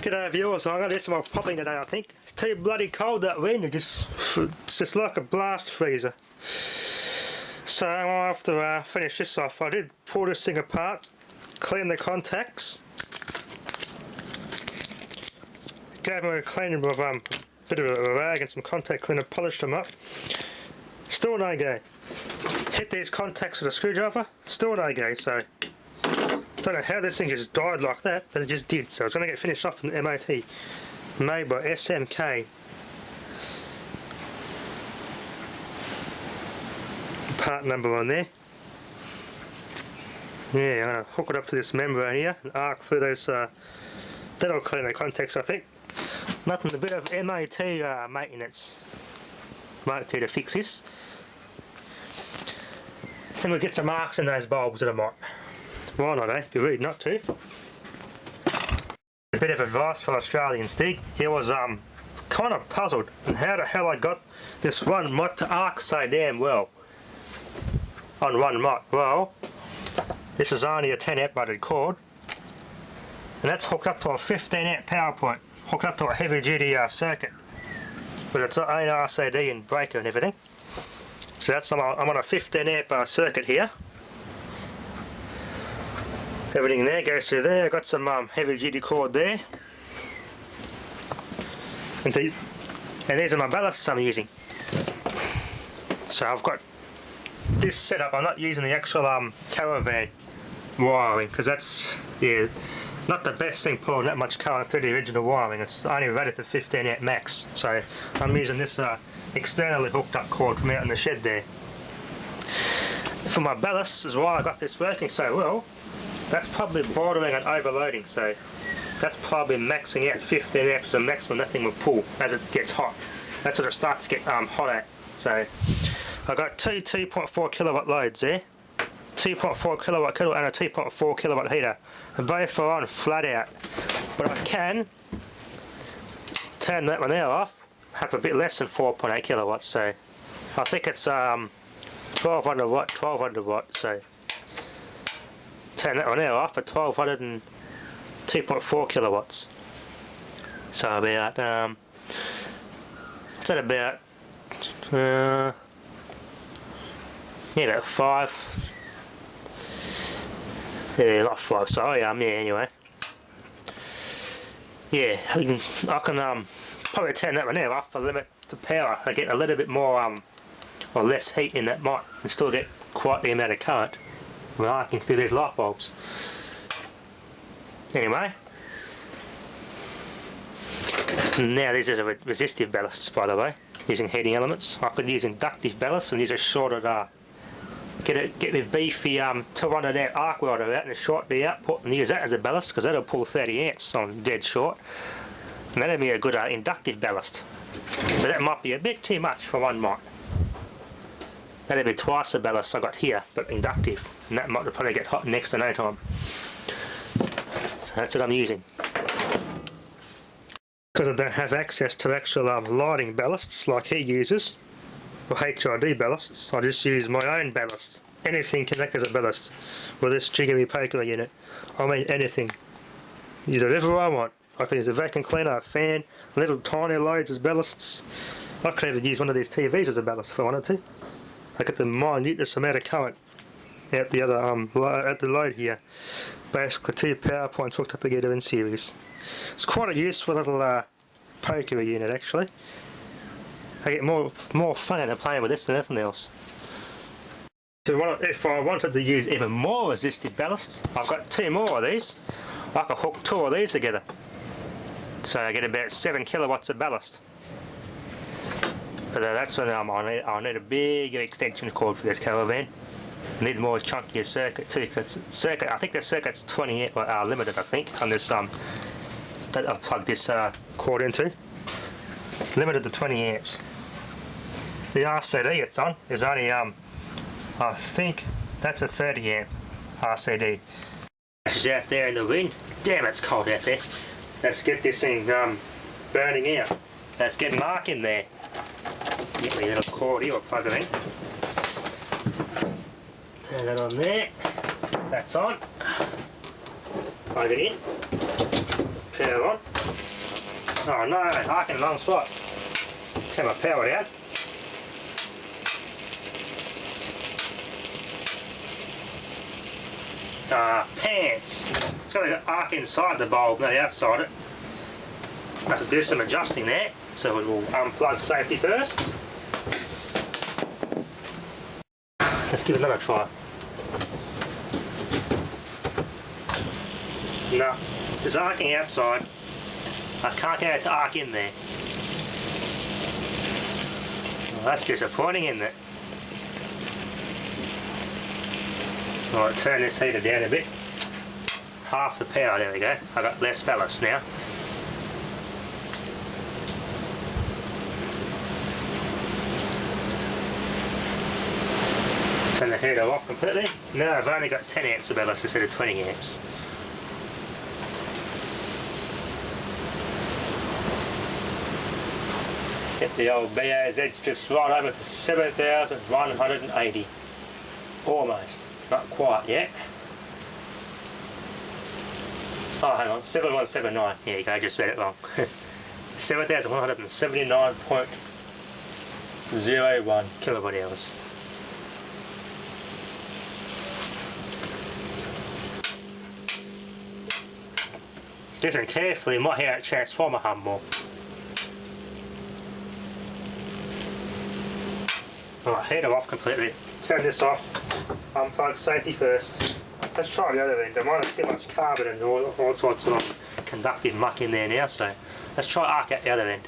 G'day viewers, I'm going to do some more popping today I think. It's too bloody cold that wind, it's just like a blast freezer. So after I finish this off, I did pull this thing apart, clean the contacts, gave them a cleaning with a bit of a rag and some contact cleaner, polished them up. Still no go. Hit these contacts with a screwdriver, still no go, so don't know how this thing just died like that, but it just did. So it's going to get finished off in the MOT, made by SMK. Part number on there. Yeah, I'm going to hook it up to this membrane here and arc through those. That'll clean the contacts, I think. Nothing, a bit of MOT maintenance might do to fix this. And we'll get some marks in those bulbs that I might. Why not, eh? Be rude not to. A bit of advice for Australian Stig. He was kind of puzzled on how the hell I got this one MOT to arc so damn well on one MOT. Well, this is only a 10 amp rated cord, and that's hooked up to a 15 amp power point, hooked up to a heavy duty circuit, but it's own RCD and breaker and everything. So that's I'm on a 15 amp circuit here. Everything there goes through there. I've got some heavy duty cord there. And these are my ballasts I'm using. So I've got this set up. I'm not using the actual caravan wiring because that's, yeah, not the best thing pulling that much current through the original wiring. It's only rated to 15 amp max. So I'm using this externally hooked up cord from out in the shed there. For my ballasts is why I got this working so well. That's probably bordering on overloading, so that's probably maxing out 15 amps as a maximum that thing will pull as it gets hot. That's what it starts to get hot at. So I've got two 2.4 kilowatt loads there, 2.4 kilowatt kettle and a 2.4 kilowatt heater, and both are on flat out. But I can turn that one now off, have a bit less than 4.8 kilowatts, so I think it's 1200 watt, 1200 watt, so turn that one now off at 1200 and 2.4 kilowatts. So about it's at about yeah, about 5. Yeah, not 5. Sorry, yeah. Anyway, yeah, I can probably turn that one now off to limit the power. I get a little bit more or less heat in that mic and still get quite the amount of current arcing through these light bulbs. Anyway, now these are resistive ballasts, by the way, using heating elements. I could use inductive ballasts and use a shorted get the beefy 200 amp arc welder out and short the output and use that as a ballast because that'll pull 30 amps on dead short, and that'll be a good inductive ballast. But that might be a bit too much for one mic. That'd be twice the ballast I got here, but inductive, and that might probably get hot next to no time. So that's what I'm using. Because I don't have access to actual lighting ballasts like he uses, or HID ballasts, I just use my own ballast. Anything can act as a ballast with this jiggery pokery unit. I mean anything. Use whatever I want. I can use a vacuum cleaner, a fan, little tiny loads as ballasts. I could even use one of these TVs as a ballast if I wanted to. I get the minutest amount of current out the other at the load here. Basically 2 power points hooked up together in series. It's quite a useful little pokery unit actually. I get more fun out of playing with this than anything else. If I wanted to use even more resistive ballasts, I've got 2 more of these. I could hook 2 of these together. So I get about 7 kilowatts of ballast. But that's when I'll need a bigger extension cord for this caravan. I need more chunkier circuit too. Cause I think the circuit's 20 amp limited. I think on this that I've plugged this cord into. It's limited to 20 amps. The RCD it's on is only I think that's a 30 amp RCD. It's out there in the wind. Damn, it's cold out there. Let's get this thing burning out. Let's get Mark in there. Get me a little cord here, we'll plug it in. Turn that on there. That's on. Plug it in. power on. Oh no, arcing in the wrong spot. Turn my power down. Pants. It's got to arc inside the bulb, not outside it. I have to do some adjusting there, so we'll unplug safety first. Let's give it another try. No, it's arcing outside. I can't get it to arc in there. Well, that's disappointing, isn't it? Alright, turn this heater down a bit. Half the power, there we go. I've got less ballast now. Turn the heater off completely. Now I've only got 10 amps of ballast instead of 20 amps. Get the old BAZ just right over to 7,180. Almost. Not quite yet. Oh, hang on, 7179. Here you go, just read it wrong. 7,179.01 kilowatt hours. Listen carefully, you might hear a transformer hum more. Alright, heater off completely. Turn this off. Unplug safety first. Let's try the other end. I might have too much carbon and all sorts of conductive muck in there now, so let's try arc out the other end.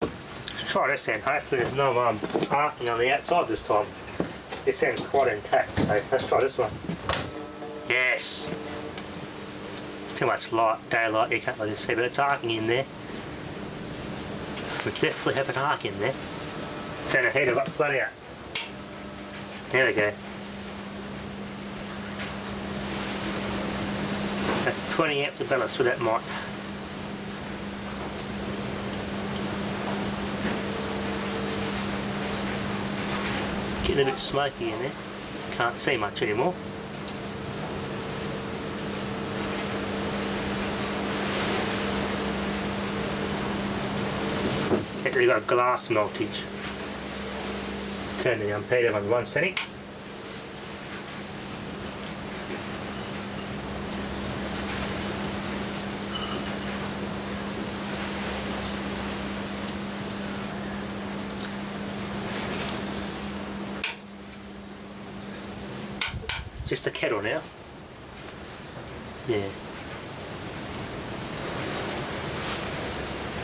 Let's try this end. Hopefully there's no arcing on the outside this time. This end's quite intact, so let's try this one. Yes! Too much light, daylight, you can't really see, but it's arcing in there. We definitely have an arc in there. Turn the heater up flat out. There we go. That's 20 amps of ballast with that MOT. Getting a bit smoky in there. Can't see much anymore. We've got glass meltage. Turn the heater on 1 setting. Just a kettle now. Yeah.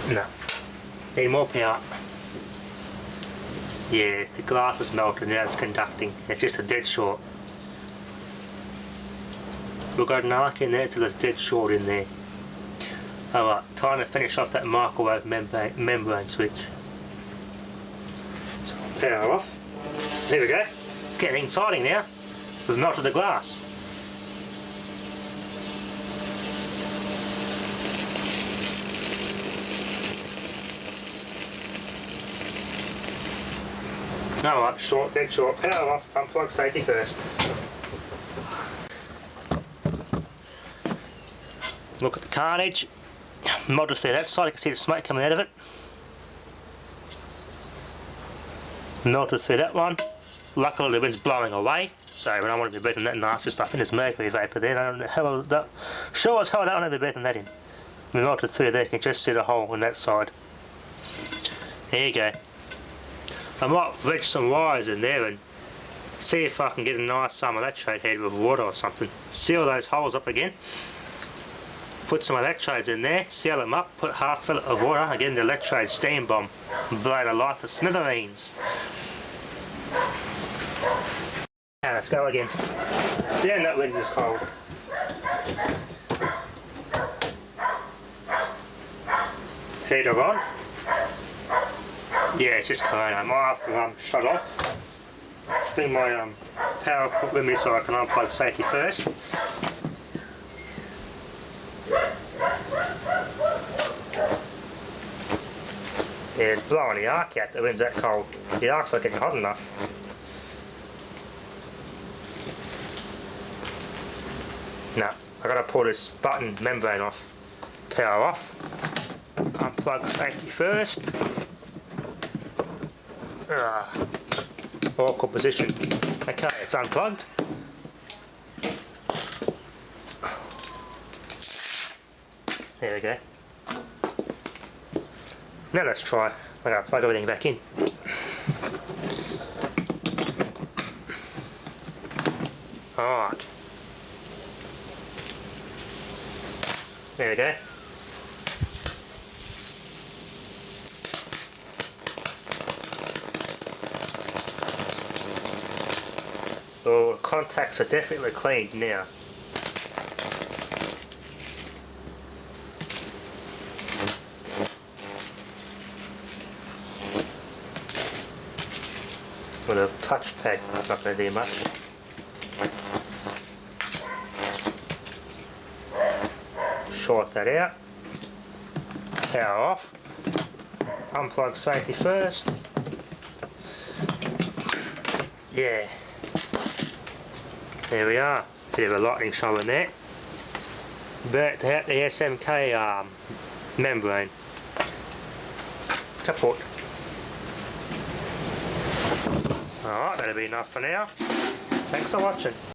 No. Need more power. Yeah, the glass is melted, now it's conducting. It's just a dead short. We've got an arc in there till it's dead short in there. Alright, time to finish off that microwave membrane switch. So power off. There we go. It's getting exciting now. We've melted the glass. Alright, short, dead short, power off, unplug safety first. Look at the carnage. Melted through that side, you can see the smoke coming out of it. Melted through that one. Luckily the wind's blowing away, so we don't want to be breathing that nasty stuff in. There's mercury vapour there. Sure as hell I don't want to be breathing that in. We melted through there, you can just see the hole on that side. There you go. I might wedge some wires in there and see if I can get a nice electrode head with water or something. Seal those holes up again. Put some electrodes in there, seal them up, put half fillet of water, again the electrode steam bomb, blow the light to smithereens. Now let's go again. Damn, that wind is cold. Heater on. Yeah, it's just cold. I might have to shut off. Bring my power with me so I can unplug safety first. Yeah, it's blowing the arc out. The wind's that cold. The arc's not getting hot enough. No, I gotta pull this button membrane off. Power off. Unplug safety first. Awkward position. Okay, it's unplugged. There we go. Now let's try. I'm going to plug everything back in. Alright. There we go. Oh, the contacts are definitely cleaned now. With a touchpad, that's not going to do much. Short that out. Power off. Unplug safety first. Yeah. There we are. Bit of a lightning show in there. But to have the SMK membrane kaput. Alright, that'll be enough for now. Thanks for watching.